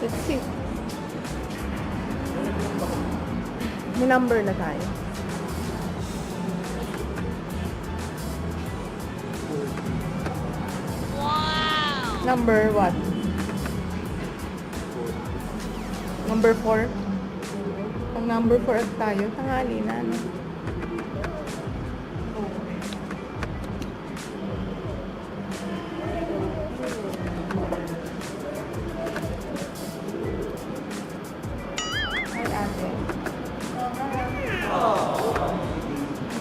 Let's see. May number na tayo. Wow! Number what? Number 4? Pag number 4 at tayo, tanghali na, no? Hi, ate.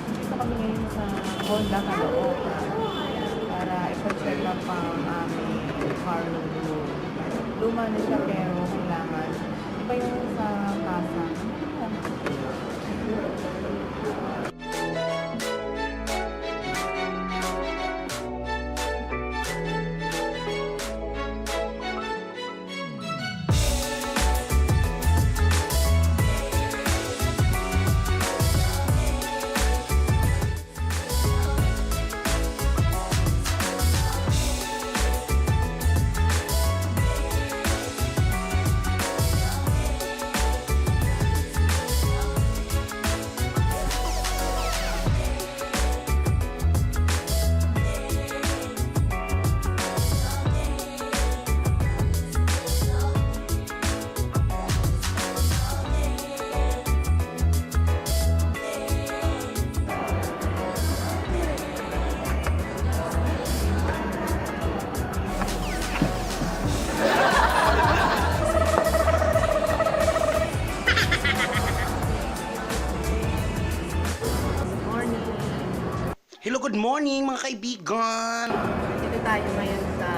Dito kami ngayon sa Honda Caloocan para ipa-check up ang aming car loan. Luma na siya pero kailangan iba yung sa kasa. Hello, good morning mga kaibigan! Dito tayo ngayon sa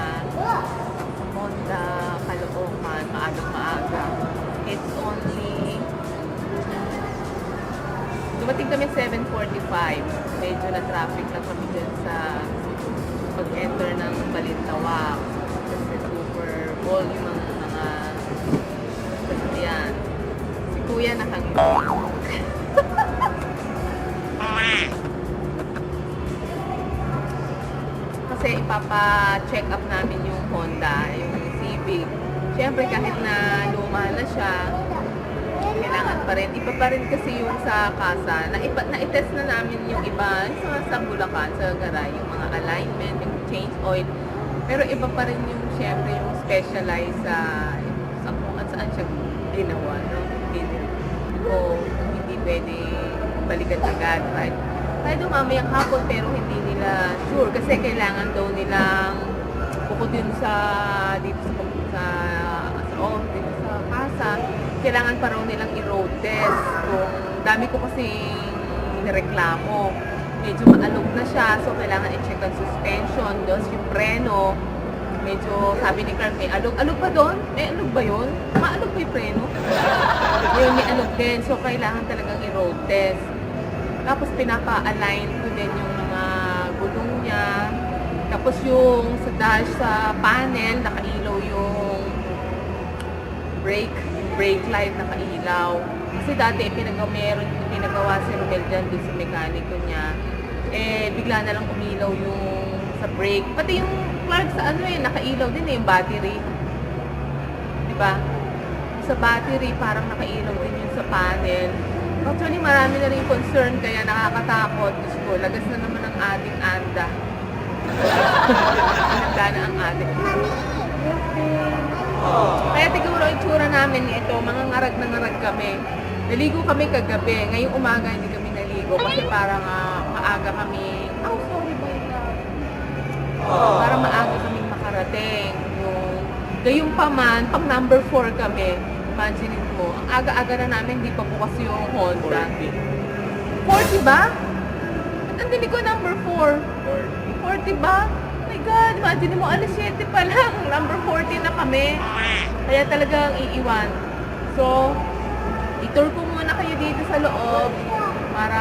Honda Caloocan, maaga. It's only... Dumating kami 7:45. Medyo na traffic na kami dyan sa pag-enter ng Balintawak. Kasi super volume ang mga sasakyan. Si Kuya nakangiti. Kasi ipapa-check up namin yung Honda, yung Civic. Siyempre kahit na luma na siya, kailangan pa rin. Iba pa rin kasi yung sa kasa. Na-test na namin yung iba sa Bulacan, sa garay, yung mga alignment, yung change oil. Pero iba pa rin yung siyempre yung specialized sa kung saan siya ginawa. No? Hindi pwede balikan agad, right? Kaya mamayang hapon pero hindi nila sure kasi kailangan daw nilang bukod din dito sa dito sa kasa, kailangan pa raw nilang i-road test. Kung dami ko kasi nireklamo, medyo maalog na siya, so kailangan i-check ang suspension, dos yung preno. Medyo sabi ni Clark, may alog. Alog pa doon? May alog ba yun? Maalog pa yung preno? Yun, may alog din, so kailangan talagang i-road test. Tapos pinapa-align ko din yung mga gulong niya. Tapos yung sa dash sa panel, nakailaw yung brake light nakailaw. Kasi dati pinagawa si Romel dyan dun sa mekaniko niya. Eh, bigla na lang umilaw yung sa brake. Pati yung Clark sa nakailaw din yung battery. Diba? Sa battery, parang nakailaw din yung sa panel. Actually, marami na rin concern, kaya nakakatakot. Diyos ko, lagas na naman ang ating anda. Pinagda na ang ating. Kaya siguro itsura namin ito, mga ngarag na ngarag kami. Naligo kami kagabi. Ngayong umaga hindi kami naligo kasi parang maaga kami. Oh, sorry ba yun? Para maaga kami makarating. Gayong pa man, pang number 4 kami. Imagine mo, ang aga-aga na namin, hindi pa bukas yung Honda. 40 ba? Ba't ang dinig ko number 4? 40 ba? Oh my God, imagine mo, alas 7 pa lang. Number 40 na kami. Kaya talagang iiwan. So, i-tour ko muna kayo dito sa loob para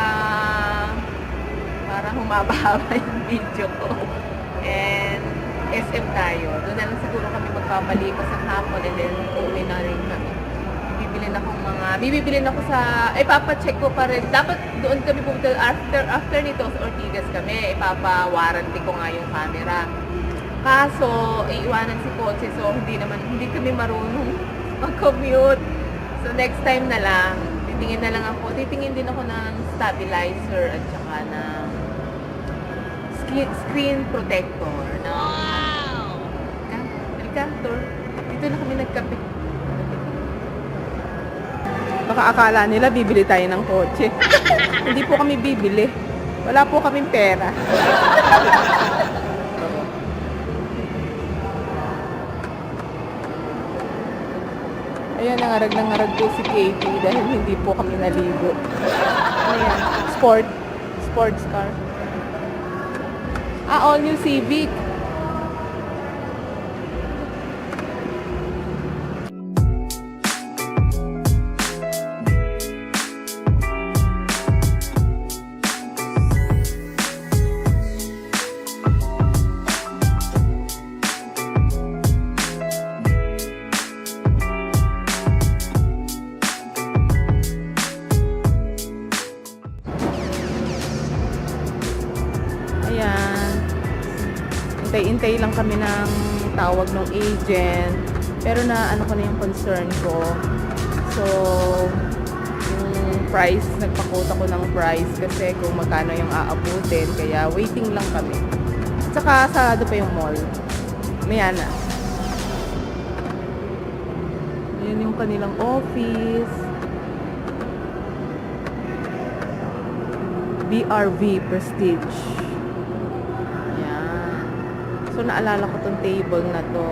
humaba-haba yung video ko. And SM tayo. Doon na lang siguro kami magpapalipas ng hapon and then uwi na rin kami. Bibibilin ako sa, ipapacheck ko pa rin. Dapat doon kami pumunta after nito sa Ortigas kami. Ipapa-warranty ko nga yung camera. Kaso, iiwanan si Kotse, so hindi kami marunong mag-commute. So next time na lang, titingin din ako ng stabilizer at saka ng screen protector. Wow! Halika, tour. Dito na kami nagkape. Baka akala nila bibili tayo ng kotse. Hindi po kami bibili. Wala po kaming pera. Ayan, nangarag po si Katie dahil hindi po kami naligo. Ano yan? Sports car. All new Civic. Ayan. Hintay-hintay lang kami ng tawag ng agent. Pero na ano ko na yung concern ko. So, yung price, nagpakota ko ng price kasi kung magkano yung aabutin. Kaya waiting lang kami. Tsaka sarado pa yung mall. Maya na. Ayan yung kanilang office. BRV Prestige. Yan. So, naalala ko tong table na to.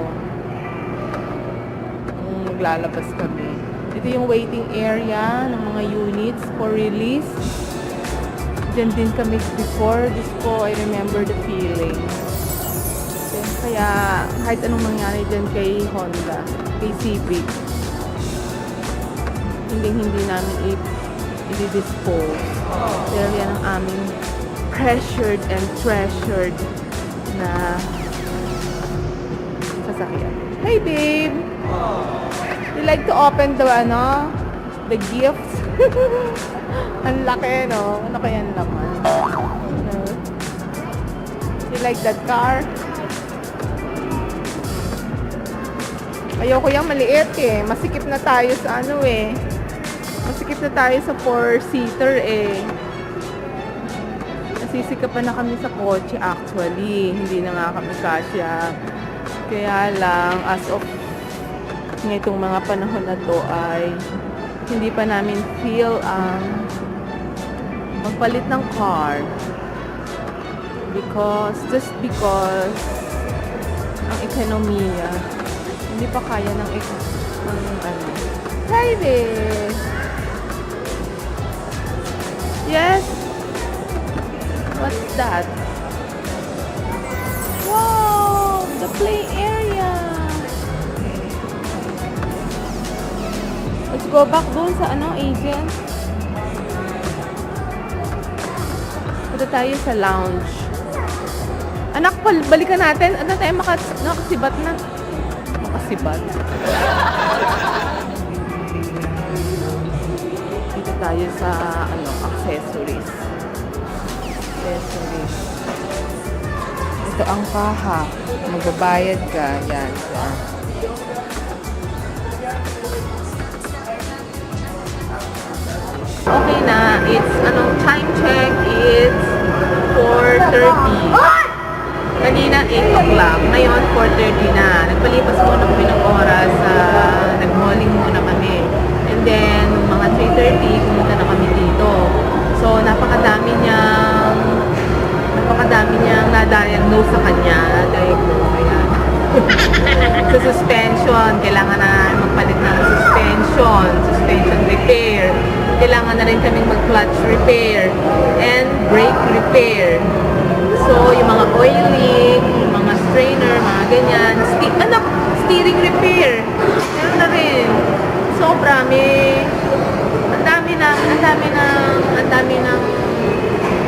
Maglalabas kami. Ito yung waiting area ng mga units for release. Diyan din kami before. Diyos ko, I remember the feeling. Kaya, kahit anong mangyari dyan kay Honda, kay Civic, hindi namin i-dispose. Dahil yan ang aming pressured and treasured na sasakyan. Hey, babe! You like to open the gifts? Ang laki, no? Ano kaya naman? You like that car? Ayoko yung maliit eh. Masikip na tayo sa Masikip na tayo sa 4-seater eh. Nasisikapan na kami sa kotse actually. Hindi na nga kami kasya. Kaya lang, as of ngayong mga panahon na to ay hindi pa namin feel ang magpalit ng car. Just because ang ekonomiya hindi pa kaya ng Hi there! Yes? What's that? Wow! The play area! Let's go back doon sa agent. Punta tayo sa lounge. Anak, balikan natin. Ano tayo nakasibat na? Makasibat. Dito tayo sa accessories. Ito ang kaha. Magbabayad ka. Yan. Okay na. It's, time check is 4:30. Kanina 8 o'clock. Ngayon 4:30 na. Nagpalipas muna kami ng oras. Nag-malling muna kami. And then, mga 3:30, pumunta na kami dito. So, napakadami niyang na-diagnose sa kanya. Na-diagnose, ayan. Sa suspension, kailangan na magpalit ng suspension repair. Kailangan na rin kaming mag-clutch repair and brake repair. So, yung mga oil leak, yung mga strainer, mga ganyan, steering repair. Meron na rin. Sobra, ang dami ng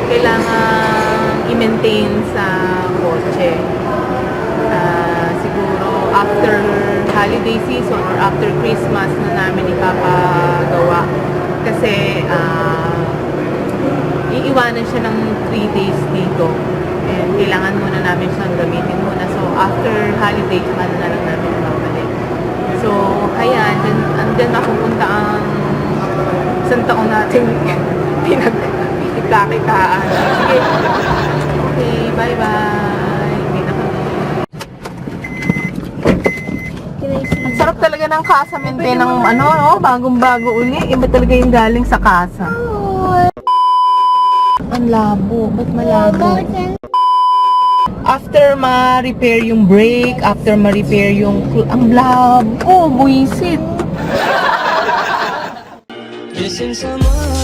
kailangan i-maintain sa kotse. Siguro after holiday season or after Christmas na namin ipapagawa. Kasi iiwanan siya ng 3 days dito. And kailangan muna namin siyang gamitin muna. So after holiday, paano na lang namin babalik. So, ayan. andyan mapupunta ang isang taon natin pinagkita-kitaan. Sige. Okay, bye-bye. Hindi na kami. Ang sarap talaga ng kasa mente ng bagong-bago uli. Iba talaga yung galing sa kasa. Ang labo. Ba't malabo? After ma-repair yung brake, after ma-repair yung... Ang labo. Buwisit. Listen, someone.